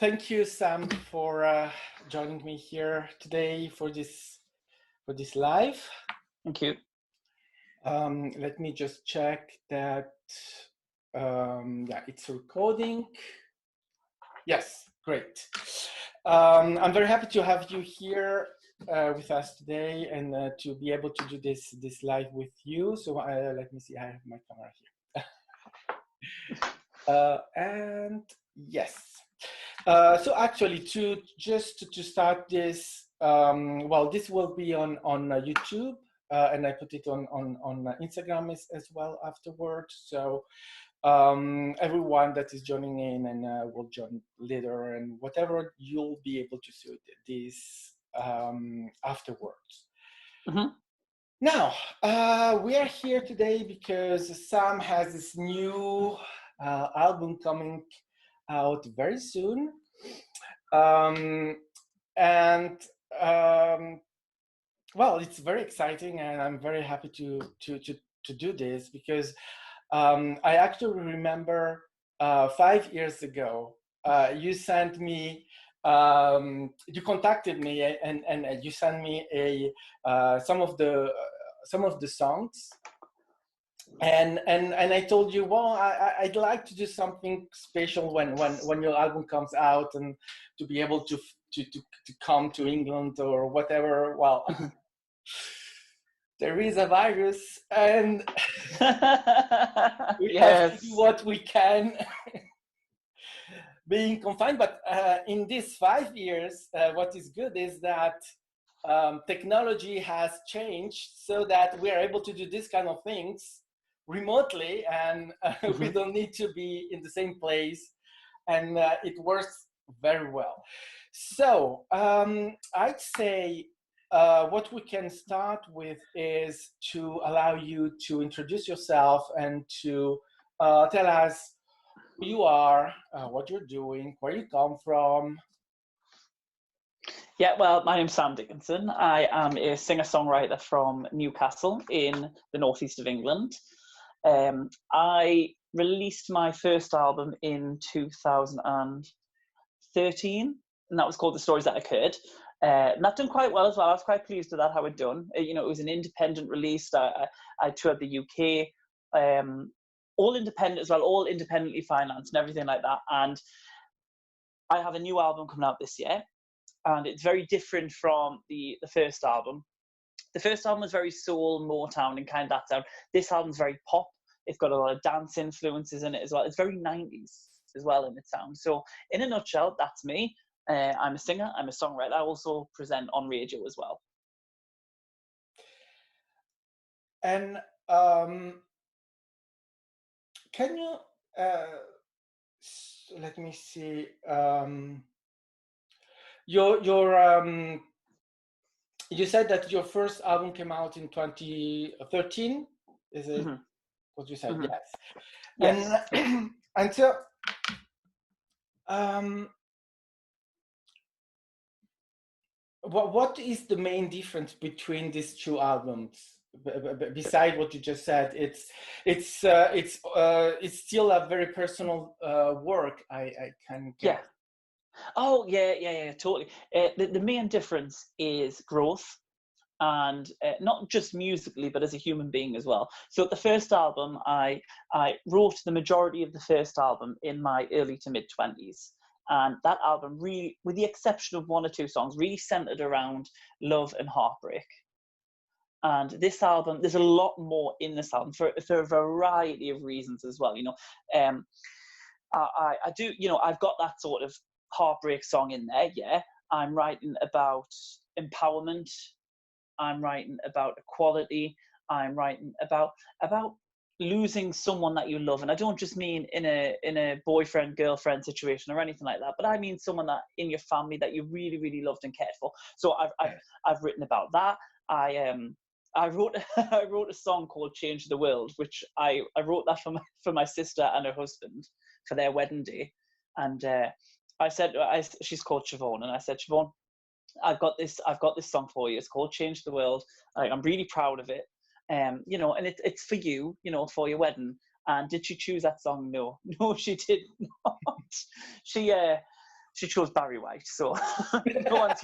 thank you, Sam, for joining me here today for this live. Thank you. Let me just check that. Yeah, it's recording. Yes, great. I'm very happy to have you here with us today and to be able to do this live with you. So let me see. I have my camera here. And yes. So actually, to start this, well, this will be on YouTube, and I put it on Instagram as well afterwards. So everyone that is joining in and will join later and whatever, you'll be able to see this afterwards. Mm-hmm. Now we are here today because Sam has this new album coming out very soon, and well, it's very exciting, and I'm very happy to do this because I actually remember 5 years ago you sent me you contacted me and you sent me some of the songs. And I told you, well, I'd like to do something special when your album comes out, and to be able to come to England or whatever. Well, there is a virus, and we have to do what we can, being confined. But in these 5 years, what is good is that technology has changed so that we are able to do this kind of things remotely, and we don't need to be in the same place, and it works very well. So I'd say what we can start with is to allow you to introduce yourself and to tell us who you are, what you're doing, where you come from. Yeah, well, my name's Sam Dickinson. I am a singer-songwriter from Newcastle in the northeast of England. I released my first album in 2013, and that was called The Stories That Occurred. And that done quite well as well. I was quite pleased with that, how it done. It was an independent release. I toured the UK, all independent as well, all independently financed and everything like that. And I have a new album coming out this year, and it's very different from the first album. The first album was very soul, Motown, and kind of that sound. This album's very pop. It's got a lot of dance influences in it as well. It's very 90s as well in its sound. So in a nutshell, that's me. I'm a singer, I'm a songwriter. I also present on radio as well. And can you let me see, you said that your first album came out in 2013, is it? Mm-hmm. What you said? Mm-hmm. Yes. Yes. And so what is the main difference between these two albums? Beside what you just said, it's still a very personal work. I can get. Yeah. Oh yeah, totally. The main difference is growth, and not just musically, but as a human being as well. So the first album, I wrote the majority of the first album in my early to mid 20s. And that album really, with the exception of one or two songs, really centered around love and heartbreak. And this album, there's a lot more in this album for a variety of reasons as well. I do, I've got that sort of heartbreak song in there. Yeah, I'm writing about empowerment. I'm writing about equality. I'm writing about losing someone that you love, and I don't just mean in a boyfriend girlfriend situation or anything like that, but I mean someone that in your family that you really really loved and cared for. So I've written about that. I wrote a song called "Change the World," which I wrote that for my sister and her husband for their wedding day, and I said she's called Siobhan, and I said, Siobhan, I've got this song for you. It's called "Change the World." I'm really proud of it. And it's for you, for your wedding. And did she choose that song? No, she did not. She chose Barry White, so no one's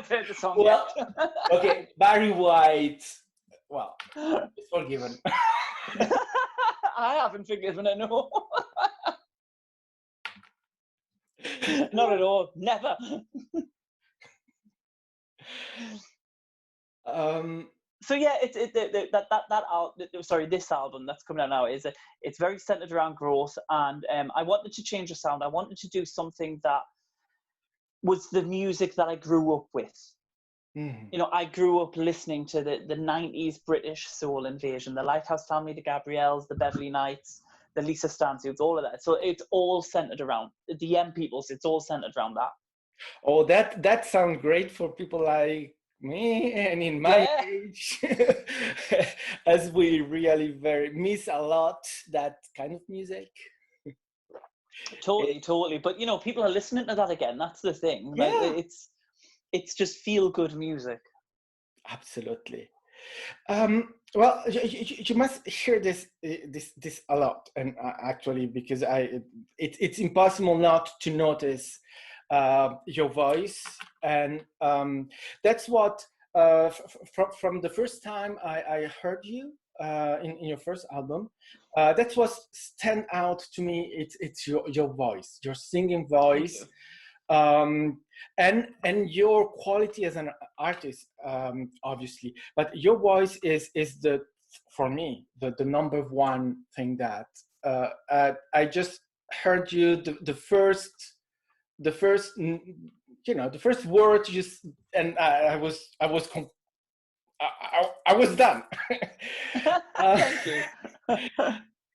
heard the song Well, yet. okay, Barry White. Well, it's forgiven. I haven't forgiven her, no. Not at all. Never. So yeah, this album that's coming out now it's very centered around growth, and I wanted to change the sound. I wanted to do something that was the music that I grew up with. Mm. You know, I grew up listening to the 90s British soul invasion, the Lighthouse Family, the Gabrielles, the Beverly Knights, the Lisa Stansfields, all of that. So it's all centered around the M Peoples. It's all centered around that. Oh, that sounds great for people like me and in my age, as we really very miss a lot that kind of music. Totally. But you know, people are listening to that again. That's the thing. Like, Yeah, it's just feel good music. absolutely. Well, you must hear this a lot, and actually, because it's impossible not to notice your voice, and that's what from the first time I heard you in your first album, that's what stand out to me. It's your voice, your singing voice. And your quality as an artist, obviously, but your voice is the, for me, the number one thing that I just heard you the first the first word just, and I was done. Thank you.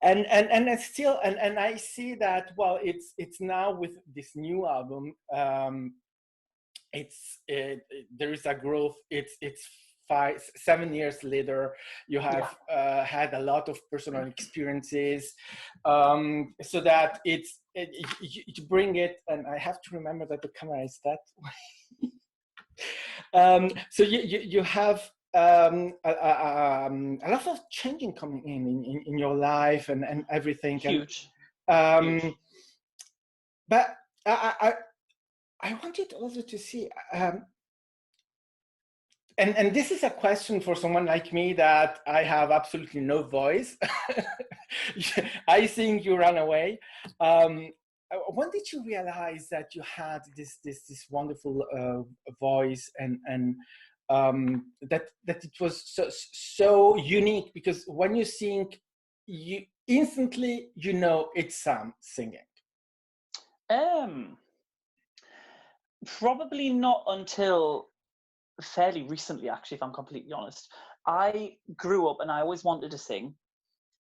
And it's still, and I see that, well, it's now with this new album, there is a growth. It's 7 years later, you have had a lot of personal experiences, so that you bring it, and I have to remember that the camera is that way. So you have a lot of changing coming in your life, and everything. Huge. Huge. But I wanted also to see, and this is a question for someone like me, that I have absolutely no voice. I think you run away. When did you realize that you had this wonderful voice, and that it was so unique? Because when you sing, you instantly it's Sam singing. Probably not until fairly recently, actually, if I'm completely honest. I grew up and I always wanted to sing,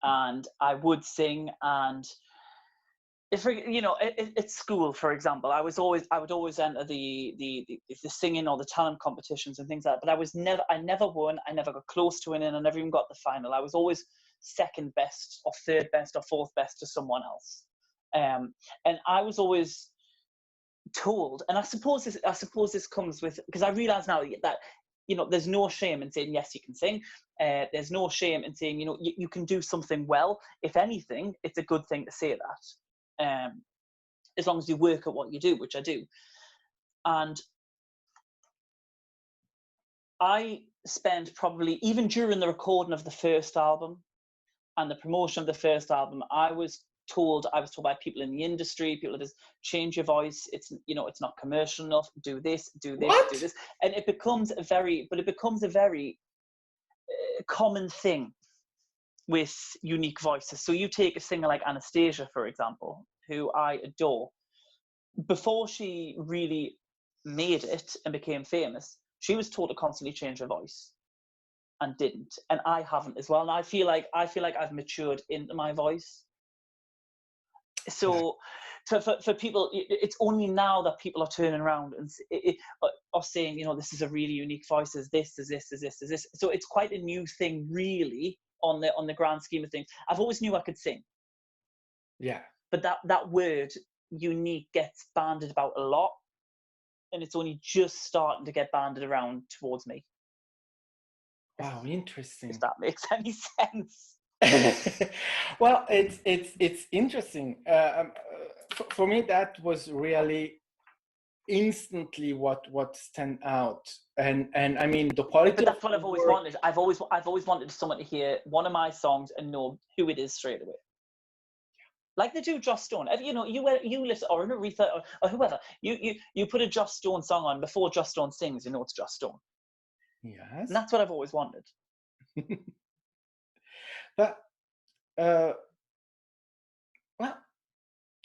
and I would sing, and if at school, for example, I would always enter the singing or the talent competitions and things like that. But I never won. I never got close to winning. I never even got the final. I was always second best or third best or fourth best to someone else. And I was always told, and I suppose this comes with, because I realize now that there's no shame in saying yes, you can sing. There's no shame in saying you can do something well. If anything, it's a good thing to say that, as long as you work at what you do, which I do. And I spent probably, even during the recording of the first album and the promotion of the first album, I was told by people in the industry, people that is, change your voice, it's not commercial enough, do this, What? do this. And it becomes a very common thing with unique voices. So you take a singer like Anastasia, for example, who I adore. Before she really made it and became famous, she was told to constantly change her voice, and didn't. And I haven't as well. And I feel like I've matured into my voice. So for people, it's only now that people are turning around and are saying, this is a really unique voice, is this. So it's quite a new thing, really, on the grand scheme of things. I've always knew I could sing. Yeah. But that word unique gets bandied about a lot, and it's only just starting to get bandied around towards me. Wow, interesting. If that makes any sense. Well, it's interesting. For me, that was really instantly what stand out. And I mean, the quality But of that's what the I've always work. wanted. I've always wanted someone to hear one of my songs and know who it is straight away. Like they do Joss Stone. You know, you listen, or an Aretha, or whoever. You put a Joss Stone song on before Joss Stone sings, you know it's Joss Stone. Yes. And that's what I've always wanted. But well,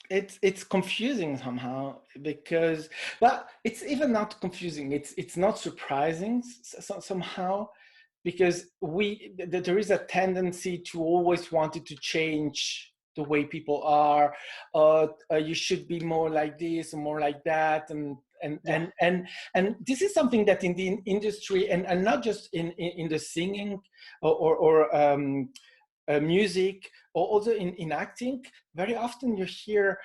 it's confusing somehow, because, well, it's even not confusing. It's not surprising somehow, because there is a tendency to always want it to change the way people are. You should be more like this or more like that, and this is something that in the industry, and not just in the singing or music, or also in acting, very often you hear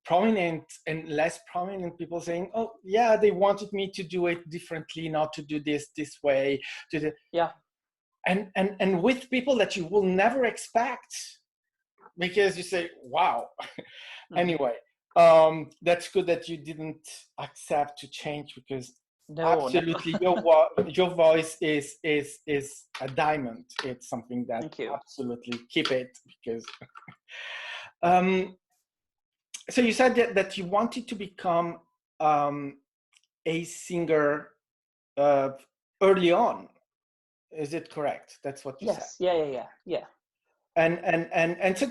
prominent and less prominent people saying, oh yeah, they wanted me to do it differently, not to do this way, Yeah. And with people that you will never expect, because you say, wow. Anyway, that's good that you didn't accept to change, because No, absolutely, your voice is a diamond. It's something that thank you. absolutely keep it, because so you said that you wanted to become a singer early on. Is it correct? That's what you said. Yes. Yeah. And so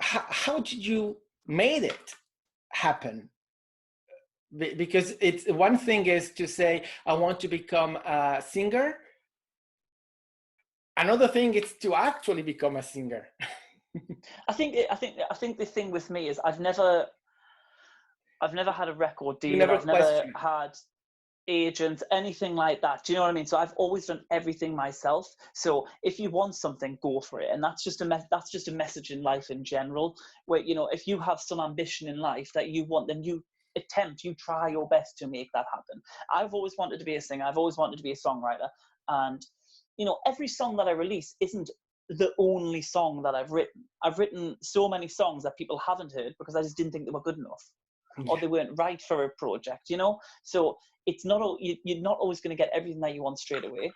how did you made it happen? Because it's one thing is to say, I want to become a singer. Another thing is to actually become a singer. I think the thing with me is I've never had a record You deal. never I've never question. had agents, anything like that. Do you know what I mean? So I've always done everything myself. So if you want something, go for it. And that's just a message in life in general, where, you know, if you have some ambition in life that you want, then you try your best to make that happen. I've always wanted to be a singer. I've always wanted to be a songwriter. And, you know, every song that I release isn't the only song that I've written. I've written so many songs that people haven't heard because I just didn't think they were good enough. Yeah. Or they weren't right for a project, you know? So it's not, you're not always going to get everything that you want straight away.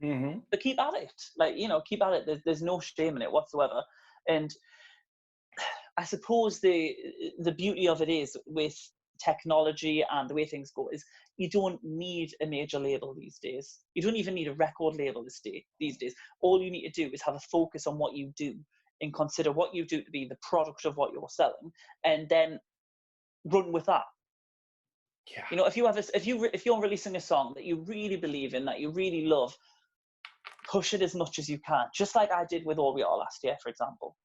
Mm-hmm. But keep at it. Like, you know, keep at it. There's no shame in it whatsoever. And I suppose the beauty of it is, with technology and the way things go, is you don't need a major label these days. You don't even need a record label these days. All you need to do is have a focus on what you do and consider what you do to be the product of what you're selling, and then run with that. Yeah. You know, if you're releasing a song that you really believe in, that you really love, push it as much as you can. Just like I did with All We Are last year, for example.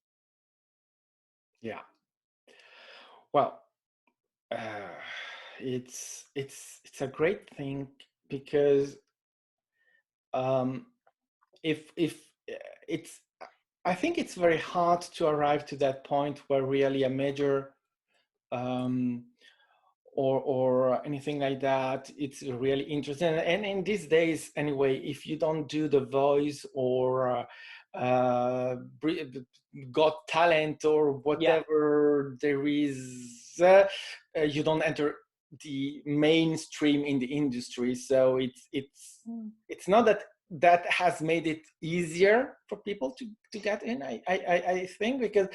Yeah. Well, it's a great thing, because if it's, I think it's very hard to arrive to that point where really a major or anything like that, it's really interesting. And in these days anyway, if you don't do The Voice or Got Talent or whatever there is, you don't enter the mainstream in the industry. So it's not that has made it easier for people to get in. I think, because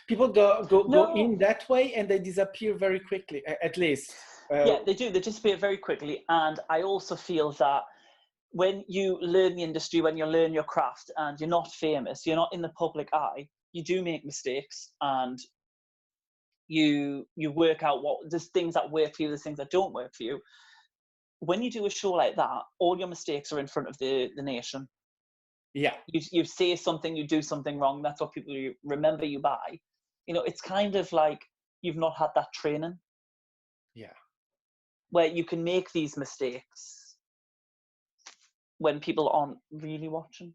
people go in that way and they disappear very quickly, at least. Yeah, they do. They disappear very quickly. And I also feel that when you learn the industry, when you learn your craft and you're not famous, you're not in the public eye, you do make mistakes, and you work out there's things that work for you, there's things that don't work for you. When you do a show like that, all your mistakes are in front of the nation. Yeah. You say something, you do something wrong, that's what people remember you by. You know, it's kind of like you've not had that training. Yeah. Where you can make these mistakes when people aren't really watching.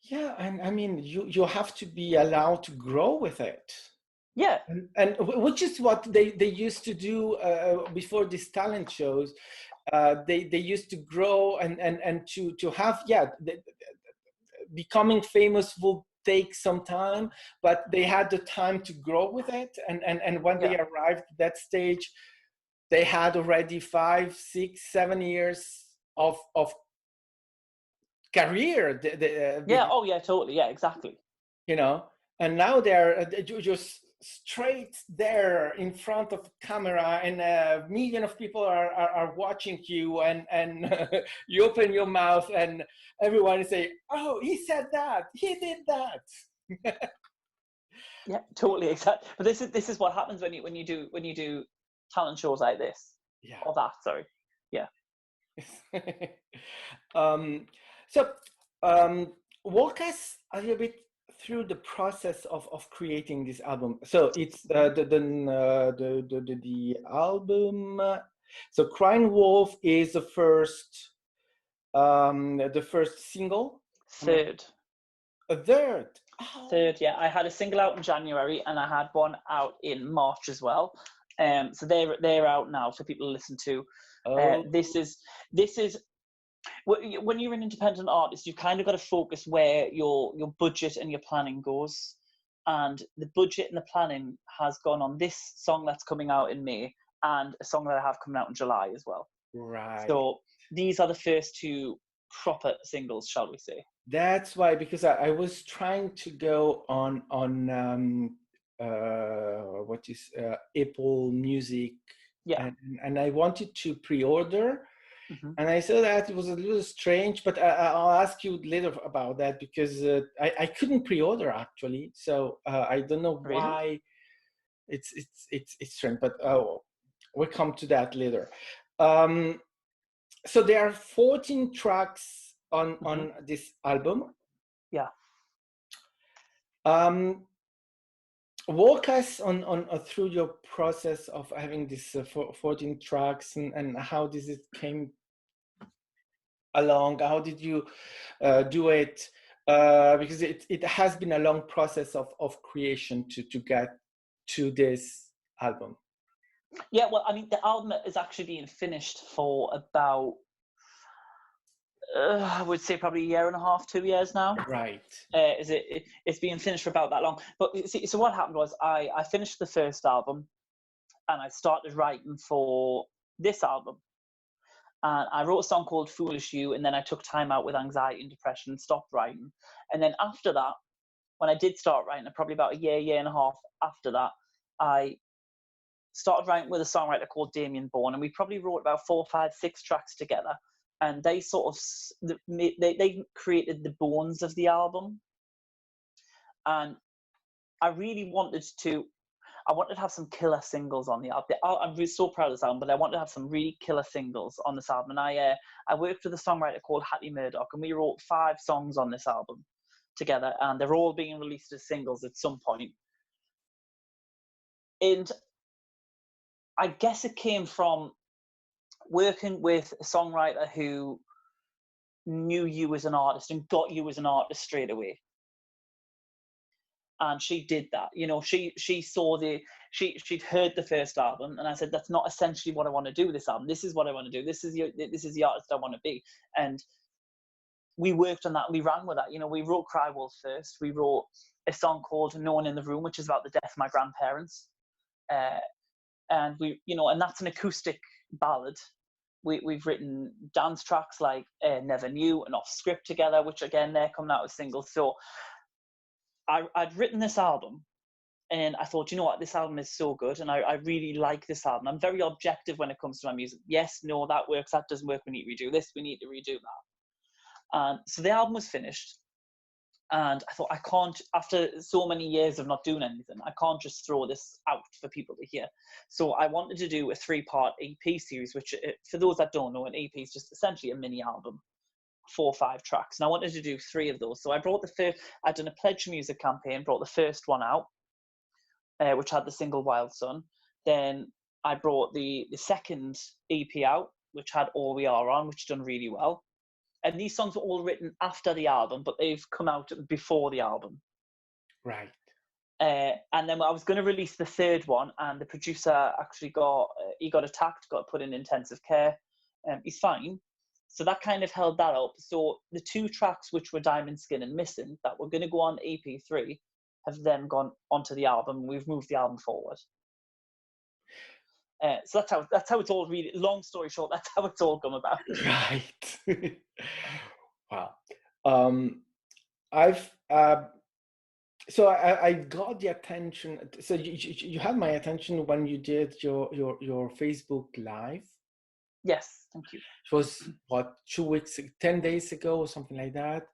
Yeah, and I mean, you have to be allowed to grow with it. Yeah. And which is what they used to do before these talent shows. They used to grow and to have, becoming famous will take some time, but they had the time to grow with it. And when they arrived at that stage, they had already 5, 6, 7 years of career. Oh yeah, totally. Yeah, exactly. You know, and now they're just straight there in front of the camera, and a million of people are watching you, and you open your mouth and everyone is saying, oh, he said that, he did that. Yeah, totally, exactly. But this is what happens when you do talent shows like this. Yeah. Or that, sorry. Yeah. So walk us a little bit through the process of creating this album. So it's the album. So Crying Wolf is the first single. Third. A third. Oh. Third, yeah. I had a single out in January and I had one out in March as well. So they're out now for people to listen to. This is when you're an independent artist, you've kind of got to focus where your budget and your planning goes. And the budget and the planning has gone on this song that's coming out in May and a song that I have coming out in July as well. Right. So these are the first two proper singles, shall we say. That's why, because I was trying to go on what is Apple Music, and I wanted to pre-order. Mm-hmm. And I saw that it was a little strange, but I'll ask you later about that, because I couldn't pre-order actually. So I don't know why. It's strange, but we'll come to that later. So there are 14 tracks on this album. Yeah. Walk us on through your process of having this 14 tracks, and how this came along. How did you do it? Because it has been a long process of creation to get to this album. Yeah, well, I mean, the album is actually being finished for about I would say probably a year and a half, 2 years now. Right. It's being finished for about that long. But see, so what happened was I finished the first album and I started writing for this album. And I wrote a song called Foolish You, and then I took time out with anxiety and depression and stopped writing. And then after that, when I did start writing, probably about a year and a half after that, I started writing with a songwriter called Damien Bourne, and we probably wrote about 4, 5, 6 tracks together. And they sort of they created the bones of the album. And I really wanted to have some killer singles on the album. I'm really so proud of this album, but I wanted to have some really killer singles on this album. And I worked with a songwriter called Hattie Murdoch, and we wrote 5 songs on this album together, and they're all being released as singles at some point. And I guess it came from working with a songwriter who knew you as an artist and got you as an artist straight away. And she did that. You know, she saw she'd heard the first album, and I said, that's not essentially what I want to do with this album. This is what I want to do. This is the artist I want to be. And we worked on that. We ran with that. You know, we wrote Cry Wolf first. We wrote a song called No One in the Room, which is about the death of my grandparents. And we, you know, and that's an acoustic ballad. We've written dance tracks like Never Knew and Off Script together, which again, they're coming out as singles. So I'd written this album, and I thought, you know what, this album is so good, and I really like this album. I'm very objective when it comes to my music. Yes, no, that works, that doesn't work, we need to redo this, we need to redo that. So the album was finished, and I thought, I can't, after so many years of not doing anything, I can't just throw this out for people to hear. So I wanted to do a 3-part EP series, which, for those that don't know, an EP is just essentially a mini album, 4 or 5 tracks. And I wanted to do 3 of those. So I brought I'd done a Pledge Music campaign, brought the first one out, which had the single Wild Sun. Then I brought the second EP out, which had All We Are on, which done really well. And these songs were all written after the album, but they've come out before the album. Right. And then I was going to release the third one, and the producer actually got attacked, got put in intensive care. He's fine, So that kind of held that up. So the 2 tracks, which were Diamond Skin and Missing, that were going to go on EP3, have then gone onto the album. We've moved the album forward. So that's how it's all really. Long story short, that's how it's all come about. Right. Wow. I've so I got the attention. So you had my attention when you did your Facebook Live. Yes, thank you. It was what, 2 weeks, 10 days ago, or something like that.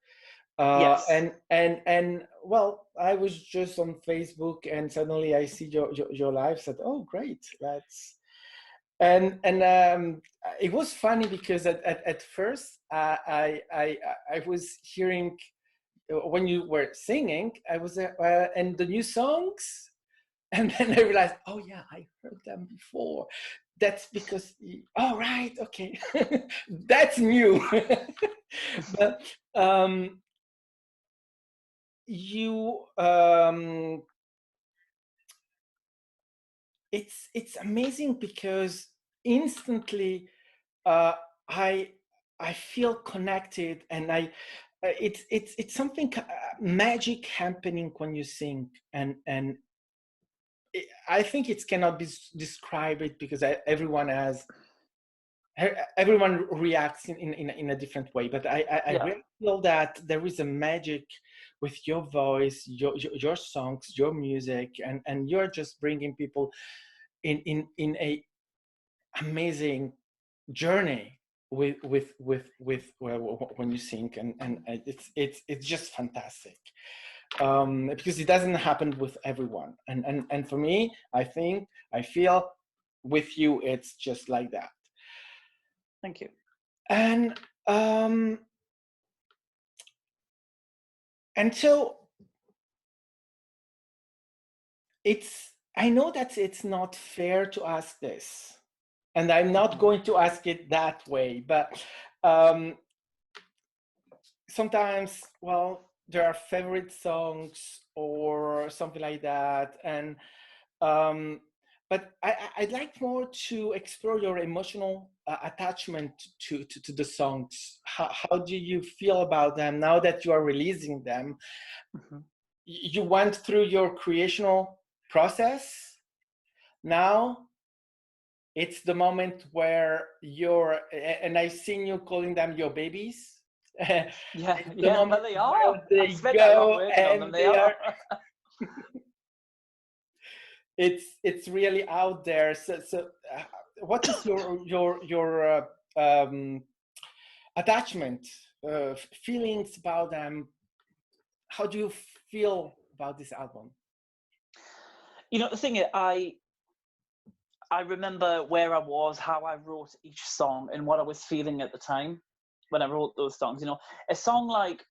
Yes. And well, I was just on Facebook, and suddenly I see your live. Said, oh, great, that's. And it was funny because at first I was hearing when you were singing, I was and the new songs, and then I realized, oh yeah, I heard them before. That's because, oh right, okay, that's new. But you it's amazing because instantly I feel connected, and it's something magic happening when you sing, and I think it cannot be described it because everyone reacts in a different way, but I really feel that there is a magic with your voice, your songs, your music, and you're just bringing people in a amazing journey with when you sing, and it's just fantastic, because it doesn't happen with everyone, and for me, I feel with you it's just like that. Thank you. And so I know that it's not fair to ask this, and I'm not going to ask it that way, but sometimes, well, there are favorite songs or something like that, and but I'd like more to explore your emotional attachment to the songs. How do you feel about them now that you are releasing them? Mm-hmm. You went through your creational process. Now it's the moment where and I've seen you calling them your babies. Yeah, the moment they are. They go and they are. It's really out there. So what is your attachment, feelings about them? How do you feel about this album? You know, the thing is, I remember where I was, how I wrote each song, and what I was feeling at the time when I wrote those songs. You know, a song like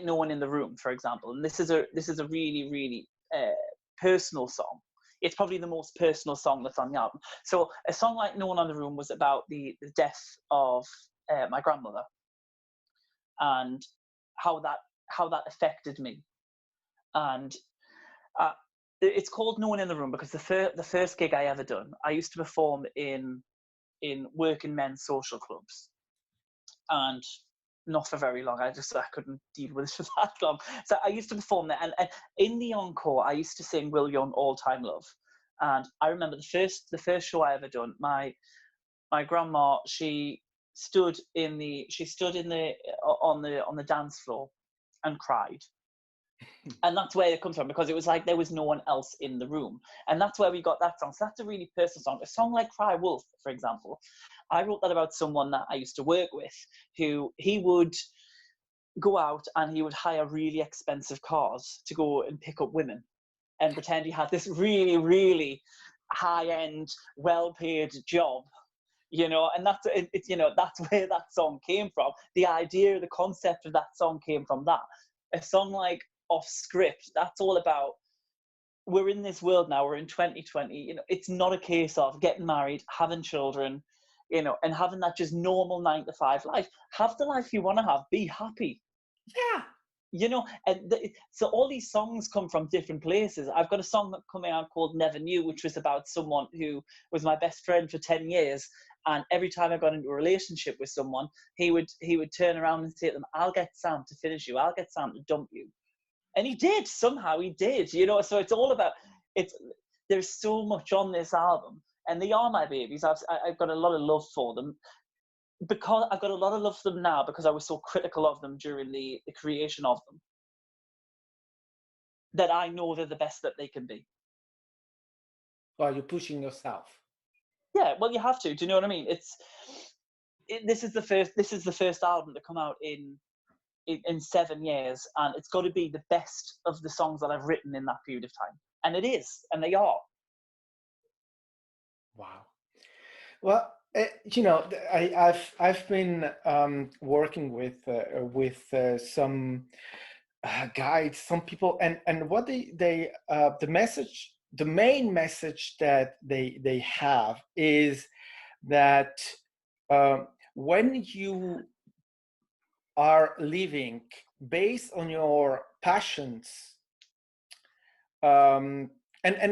"No One in the Room," for example, and this is a really, really personal song. It's probably the most personal song that's on the album. So a song like "No One in the Room" was about the death of my grandmother, and how that affected me. And it's called "No One in the Room" because the first gig I ever done, I used to perform in working men's social clubs, and not for very long. I couldn't deal with it for that long. So I used to perform there, and in the encore, I used to sing "Will Young All Time Love." And I remember the first show I ever done. My grandma, she stood on the dance floor and cried. And that's where it comes from, because it was like there was no one else in the room, and that's where we got that song. So that's a really personal song. A song like "Cry Wolf," for example, I wrote that about someone that I used to work with, who he would go out and he would hire really expensive cars to go and pick up women, and pretend he had this really, really high-end, well-paid job. You know, and that's that's where that song came from. The idea, the concept of that song came from that. A song like "Off Script," that's all about, we're in this world now, we're in 2020, you know, it's not a case of getting married, having children, you know, and having that just normal 9-to-5 life. Have the life you want to have, be happy. Yeah. You know, and so all these songs come from different places. I've got a song that coming out called Never Knew, which was about someone who was my best friend for 10 years. And every time I got into a relationship with someone, he would turn around and say to them, I'll get Sam to finish you. I'll get Sam to dump you. And he did, somehow he did, you know. So it's all about, there's so much on this album, and they are my babies. I've got a lot of love for them, because I've got a lot of love for them now because I was so critical of them during the creation of them, that I know they're the best that they can be. Well, you're pushing yourself. Yeah, well, you have to. Do you know what I mean? This is the first album to come out in 7 years, and it's got to be the best of the songs that I've written in that period of time, and it is, and they are. Wow. Well, you know, I've been working with some guides, some people, and what they the main message that they have is that when you are living based on your passions, and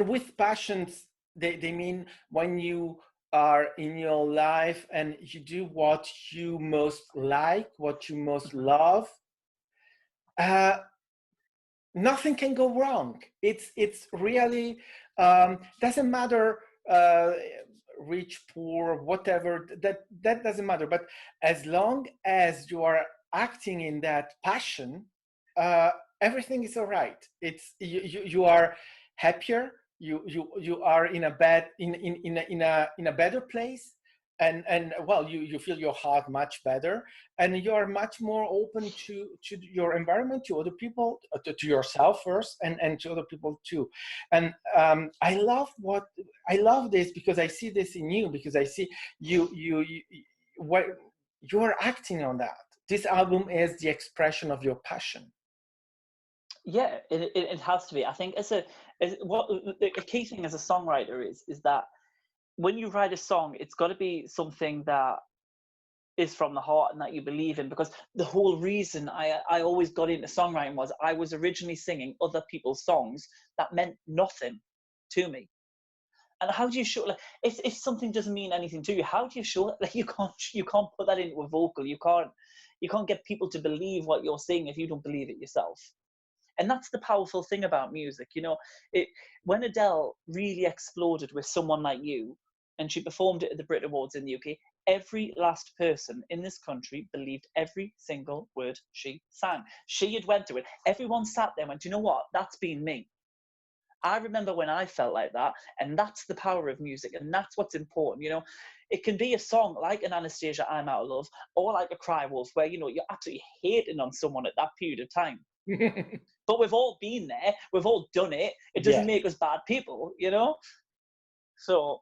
with passions they mean when you are in your life and you do what you most like, what you most love, nothing can go wrong. It's really doesn't matter, rich, poor, whatever, that doesn't matter. But as long as you are acting in that passion, everything is all right. It's you are happier. You are in a better place, and well, you feel your heart much better, and you are much more open to your environment, to other people, to yourself first, and to other people too. And I love this because I see this in you, because I see you what you are acting on that. This album is the expression of your passion. Yeah, it has to be. I think what the key thing as a songwriter is that when you write a song, it's got to be something that is from the heart and that you believe in. Because the whole reason I always got into songwriting was I was originally singing other people's songs that meant nothing to me. And how do you show, like, if something doesn't mean anything to you, how do you show it? Like, you can't put that into a vocal. You can't get people to believe what you're saying if you don't believe it yourself. And that's the powerful thing about music, you know. When Adele really exploded with Someone Like You, and she performed it at the Brit Awards in the UK, every last person in this country believed every single word she sang. She had went to it. Everyone sat there and went, you know what? That's been me. I remember when I felt like that, and that's the power of music, and that's what's important, you know. It can be a song like an Anastasia, I'm Out of Love, or like a Cry Wolf, where, you know, you're absolutely hating on someone at that period of time. But we've all been there, we've all done it. It doesn't make us bad people, you know. So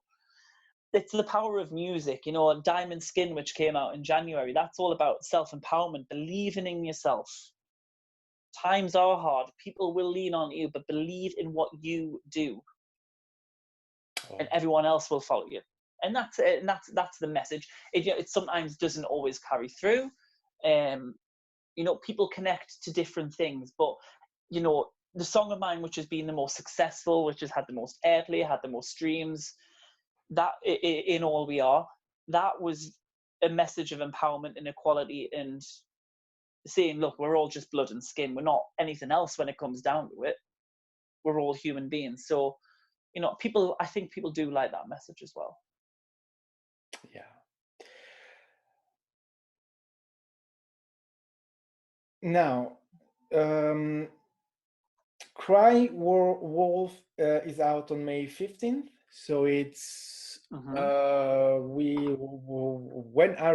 it's the power of music, you know. Diamond Skin, which came out in January, that's all about self-empowerment, believing in yourself. Times are hard, people will lean on you, but believe in what you do, and everyone else will follow you. And that's it, and that's the message. It sometimes doesn't always carry through. You know, people connect to different things, but, you know, the song of mine, which has been the most successful, which has had the most airplay, had the most streams, that in All We Are, that was a message of empowerment and equality, and saying, look, we're all just blood and skin. We're not anything else when it comes down to it. We're all human beings. So, you know, I think people do like that message as well. Yeah. Now, Cry Wolf is out on May 15th. So it's when are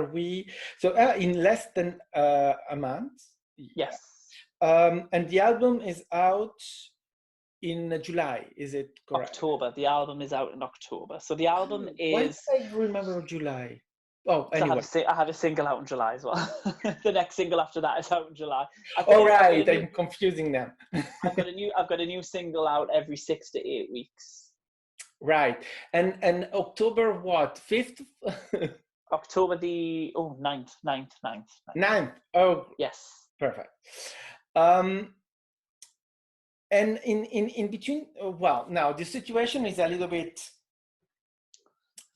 we? So in less than a month. Yes. And the album is out in July. Is it correct? October. The album is out in October. So the album is. Why did I remember July? Oh, anyway. I have a single out in July as well. The next single after that is out in July. All right, I'm confusing them. I've got a new single out every 6 to 8 weeks. Right, and October what? 5th? October the 9th. 9th. Oh, yes, perfect. And in between, well, now the situation is a little bit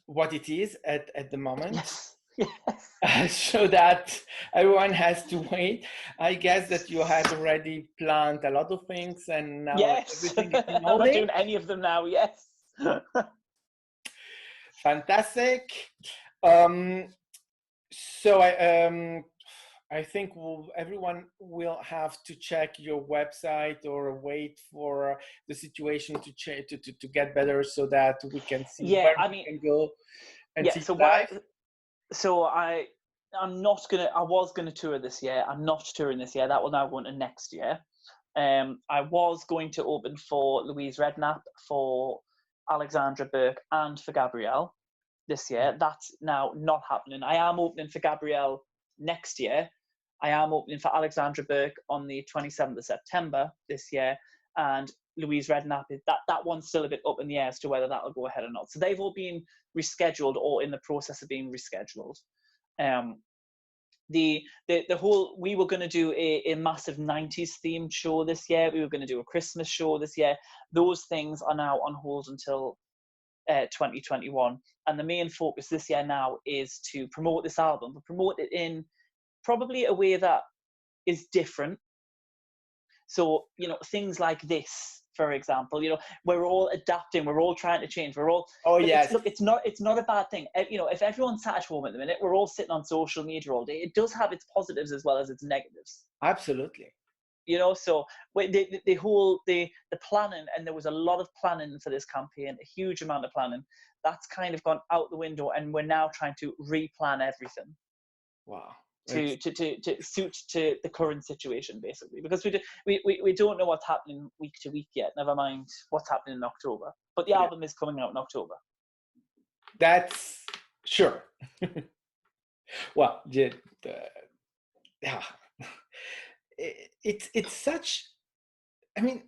what it is at the moment. Yes. Yes. So that everyone has to wait. I guess that you had already planned a lot of things and now Yes. everything is in I'm not holding. doing any of them now. Yes. Fantastic. So I think everyone will have to check your website or wait for the situation to change to get better so that we can see Yeah. where I we mean, can go and yeah. see So you live. I'm not gonna. I was gonna tour this year. I'm not touring this year. That will now go into next year. I was going to open for Louise Redknapp, for Alexandra Burke, and for Gabrielle this year. That's now not happening. I am opening for Gabrielle next year. I am opening for Alexandra Burke on the 27th of September this year, and Louise Redknapp is that one's still a bit up in the air as to whether that'll go ahead or not. So they've all been rescheduled or in the process of being rescheduled. The whole, we were going to do a massive 90s themed show this year. We were going to do a Christmas show this year. Those things are now on hold until 2021, and the main focus this year now is to promote this album, but promote it in probably a way that is different. So, you know, things like this, for example, you know, we're all adapting, we're all trying to change, we're all, Oh but yes, it's not a bad thing. You know, if everyone's sat at home at the minute, we're all sitting on social media all day. It does have its positives as well as its negatives. absolutely. You know, so the planning, and there was a lot of planning for this campaign, a huge amount of planning, that's kind of gone out the window, and we're now trying to replan everything. Wow. To suit to the current situation, basically, because we don't know what's happening week to week yet, never mind what's happening in October, but the album is coming out in October. That's sure. Well, yeah, it's such, I mean,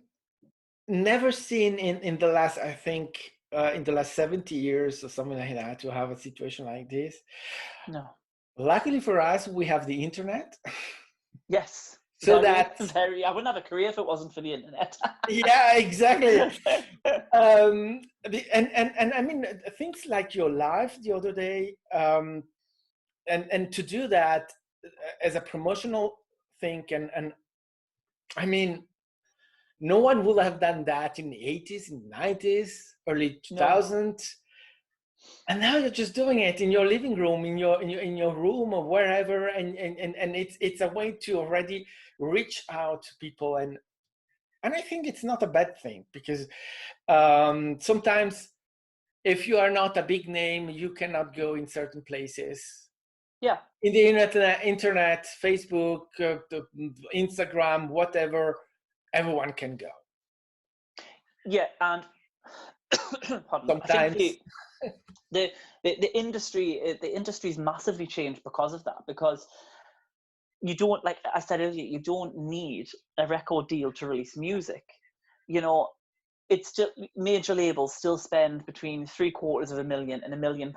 never seen in the last, I think, in the last 70 years or something like that, to have a situation like this. No. Luckily for us, we have the internet. Yes. So I wouldn't have a career if it wasn't for the internet. Yeah, exactly. And I mean, things like your live the other day, and to do that as a promotional thing, and I mean, no one would have done that in the 80s, in the 90s, early 2000s. And now you're just doing it in your living room, in your room or wherever, and it's a way to already reach out to people, and I think it's not a bad thing, because sometimes if you are not a big name, you cannot go in certain places. Yeah. In the internet, Facebook, Instagram, whatever, everyone can go. Yeah, and pardon, Sometimes. I think the industry's massively changed because of that, because you don't, like I said earlier, you don't need a record deal to release music. You know, it's still, major labels still spend between £750,000 and £1 million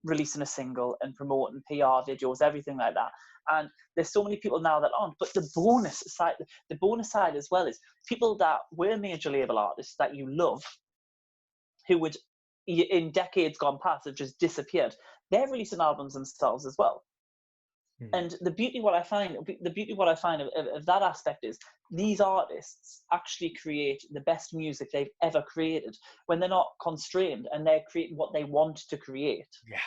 releasing a single and promoting PR videos, everything like that. And there's so many people now that aren't. But the bonus side as well is people that were major label artists that you love, who would in decades gone past have just disappeared. They're releasing albums themselves as well. And the beauty what I find of that aspect is these artists actually create the best music they've ever created when they're not constrained, and they're creating what they want to create. Yeah.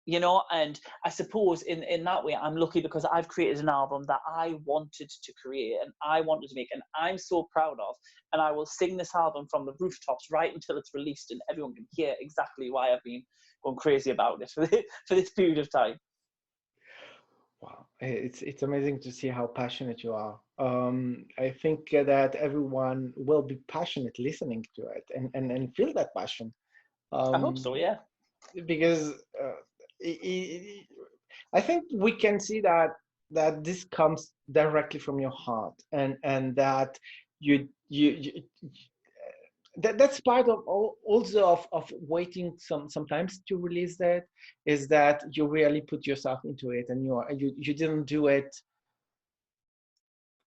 You know, and I suppose in that way, I'm lucky because I've created an album that I wanted to create and I wanted to make, and I'm so proud of. And I will sing this album from the rooftops right until it's released, and everyone can hear exactly why I've been going crazy about it for this period of time. Wow, it's amazing to see how passionate you are. I think that everyone will be passionate listening to it and feel that passion. I hope so, yeah. Because I think we can see that this comes directly from your heart, and that you that's part of also of waiting sometimes to release that, is that you really put yourself into it, and you didn't do it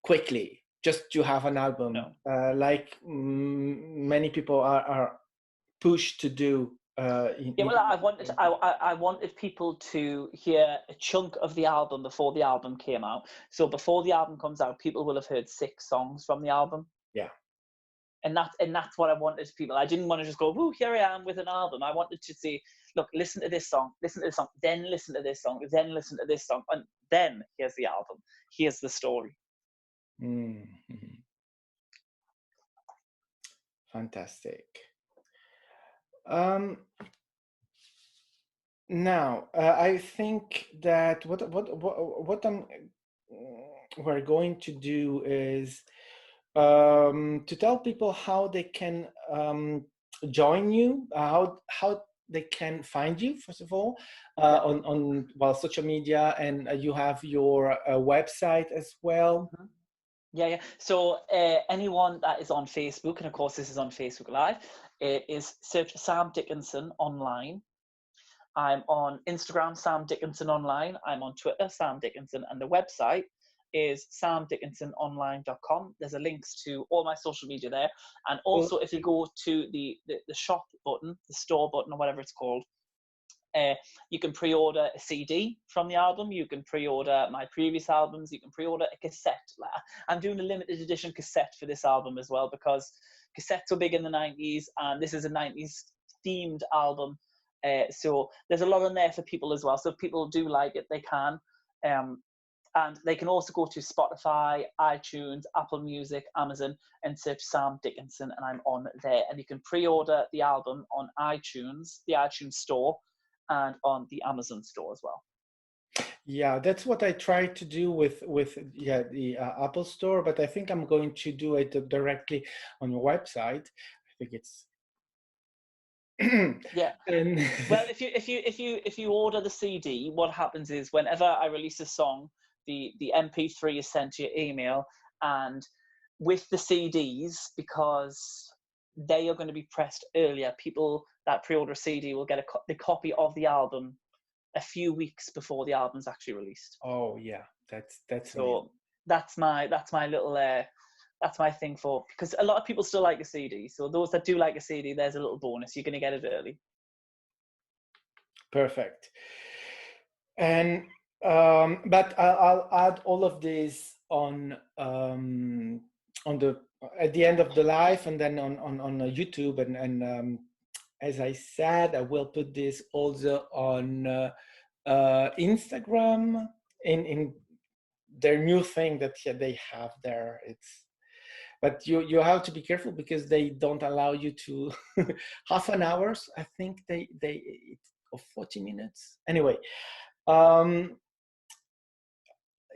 quickly just to have an album, No. like many people are pushed to do. Yeah, well, I wanted people to hear a chunk of the album before the album came out. So before the album comes out, people will have heard 6 songs from the album. Yeah. And that's what I wanted people. I didn't want to just go, "Woo, here I am with an album." I wanted to say, "Look, listen to this song, then listen to this song, then listen to this song, and then here's the album. Here's the story." Mm-hmm. Fantastic. Now, I think that what we're going to do is to tell people how they can join you, how they can find you, first of all, on social media, and you have your website as well. Mm-hmm. Yeah. So anyone that is on Facebook, and of course this is on Facebook Live, it is search Sam Dickinson online. I'm on Instagram, Sam Dickinson Online. I'm on Twitter, Sam Dickinson, and the website is samdickinsononline.com. There's a links to all my social media there. And also, if you go to the shop button, the store button, or whatever it's called, you can pre-order a CD from the album. You can pre-order my previous albums. You can pre-order a cassette. I'm doing a limited edition cassette for this album as well, because cassettes were big in the 90s, and this is a 90s themed album. So there's a lot on there for people as well. So if people do like it, they can. And they can also go to Spotify, iTunes, Apple Music, Amazon, and search Sam Dickinson, and I'm on there. And you can pre-order the album on iTunes, the iTunes store, and on the Amazon store as well. Yeah, that's what I tried to do with the Apple Store, but I think I'm going to do it directly on your website. I think it's yeah. Well, if you order the CD, what happens is whenever I release a song, the MP3 is sent to your email, and with the CDs, because they are going to be pressed earlier, people that pre-order a CD will get the copy of the album a few weeks before the album's actually released. Oh yeah, that's so amazing. that's my little that's my thing for, because a lot of people still like a CD. So those that do like a CD, there's a little bonus. You're going to get it early. Perfect. And but I'll add all of this on the at the end of the live, and then on YouTube, and as I said, I will put this also on Instagram in their new thing that they have there. But you have to be careful, because they don't allow you to half an hour. I think they or 40 minutes. Anyway,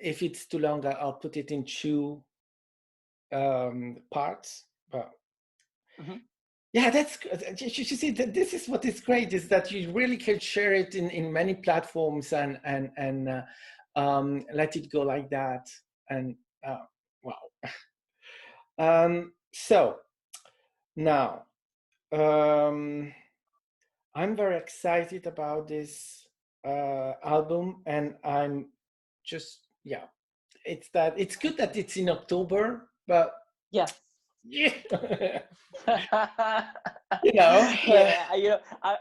if it's too long, I'll put it in 2 parts. But yeah, that's good. You see that this is what is great, is that you really can share it in many platforms and let it go like that. And wow. So now I'm very excited about this album, and I'm just it's good that it's in October, but yeah.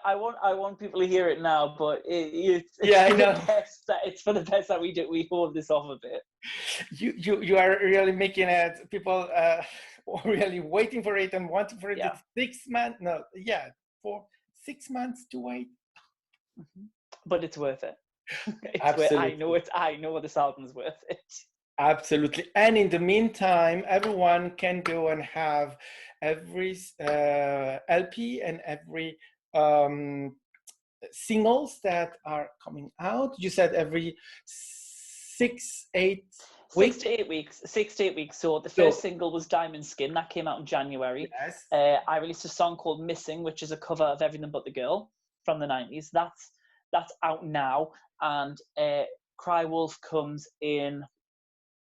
I want people to hear it now, but it's for the best that we hold this off a bit. You are really making it people really waiting for it and wanting for it. Yeah. 6 months, for 6 months to wait. But it's worth it. Absolutely. I know this album's worth it. Absolutely. And in the meantime, everyone can go and have every LP and every singles that are coming out. You said every 6-8 weeks? 6 to 8 weeks. So the first single was Diamond Skin. That came out in January. Yes. I released a song called Missing, which is a cover of Everything But the Girl from the 90s. That's out now. And Cry Wolf comes in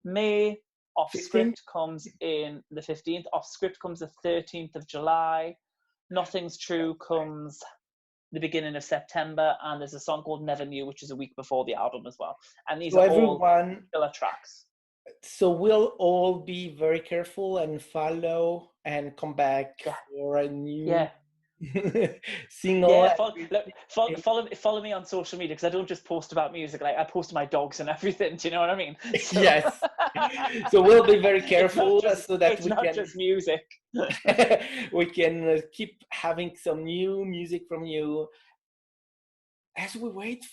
May. Off 15th? Script comes in the 15th. Off Script comes the 13th of July. Nothing's True comes the beginning of September, and there's a song called Never Knew, which is a week before the album as well. And these are all killer tracks. So we'll all be very careful and follow and come back Yeah, for a new yeah, single. yeah. Follow me on social media, because I don't just post about music. Like, I post my dogs and everything. Do you know what I mean? So Yes. So we'll be very it's not careful just so that it's not just music. we can keep having some new music from you as we wait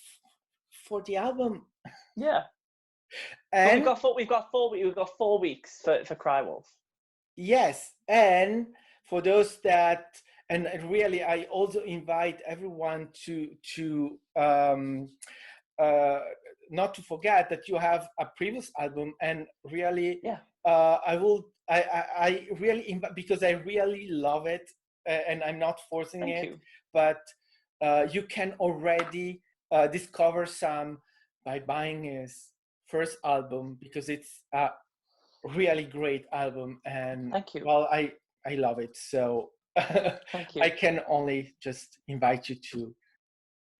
for the album. Yeah, but And we've got 4 weeks for Cry Wolf. yes, and for those that, and really, I also invite everyone to uh, not to forget that you have a previous album, and really, Yeah, I really because I really love it, and I'm not forcing thank it, you. but you can already discover Sam by buying his first album, because it's really great album, and Thank you. well, I love it. So Thank I you. can only just invite you to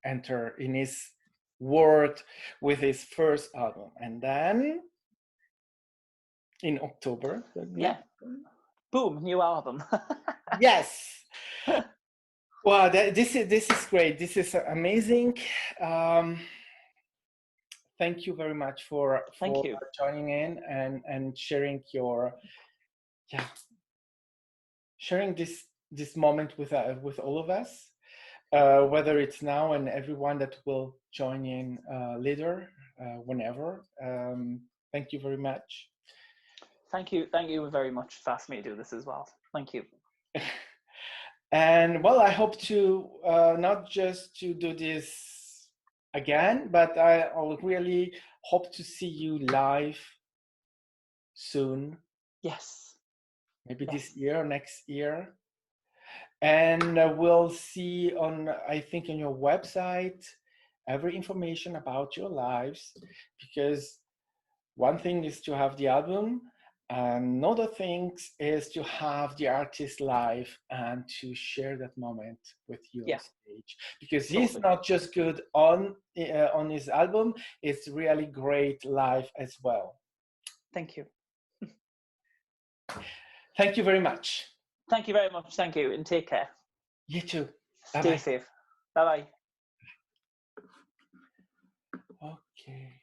enter in his world with his first album, and then in October, Yeah. Boom, new album. yes. Wow, this is great. This is amazing. um Thank you very much Thank for you. joining in and sharing your, yeah, sharing this moment with all of us, whether it's now and everyone that will join in later, whenever. Thank you very much. Thank you very much for asking me to do this as well. Thank you. And well, I hope to not just to do this again, but I'll really hope to see you live soon, Yes. maybe Yes. this year or next year. And we'll see on, I think, on your website every information about your lives, because one thing is to have the album, and another thing is to have the artist live and to share that moment with you on Yeah. stage, because he's Totally. not just good on his album, it's really great live as well. Thank you. Thank you very much. Thank you very much. Thank you, and take care. You too. Bye Stay bye. safe. Bye bye. Okay.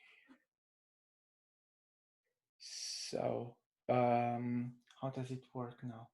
So, how does it work now?